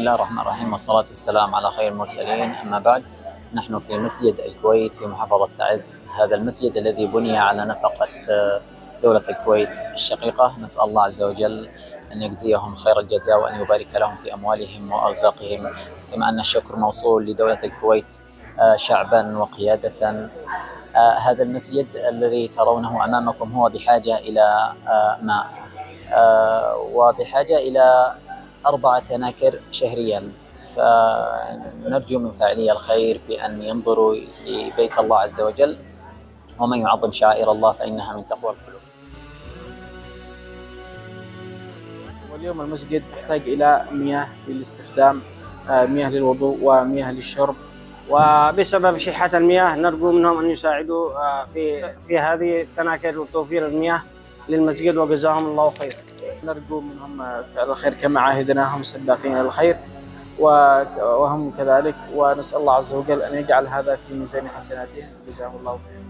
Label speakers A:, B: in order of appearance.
A: الله الرحمن الرحيم، والصلاة والسلام على خير المرسلين. أما بعد، نحن في مسجد الكويت في محافظة تعز. هذا المسجد الذي بني على نفقة دولة الكويت الشقيقة. نسأل الله عز وجل أن يجزيهم خير الجزاء وأن يبارك لهم في أموالهم وأرزاقهم، كما أن الشكر موصول لدولة الكويت شعبا وقيادة. هذا المسجد الذي ترونه أمامكم هو بحاجة إلى ماء، وبحاجة إلى 4 تناكر شهريا. فنرجو من فاعلي الخير بأن ينظروا لبيت الله عز وجل، ومن يعظم شعائر الله فإنها من تقوى القلوب.
B: واليوم المسجد يحتاج إلى مياه للاستخدام، مياه للوضوء ومياه للشرب، وبسبب شحة المياه نرجو منهم أن يساعدوا في هذه التناكر وتوفير المياه للمسجد، وجزاهم الله خير. نرجو منهم فعل الخير كما عاهدناهم سباقين الخير، وهم كذلك، ونسأل الله عز وجل أن يجعل هذا في ميزان حسناتهم، جزاهم الله خير.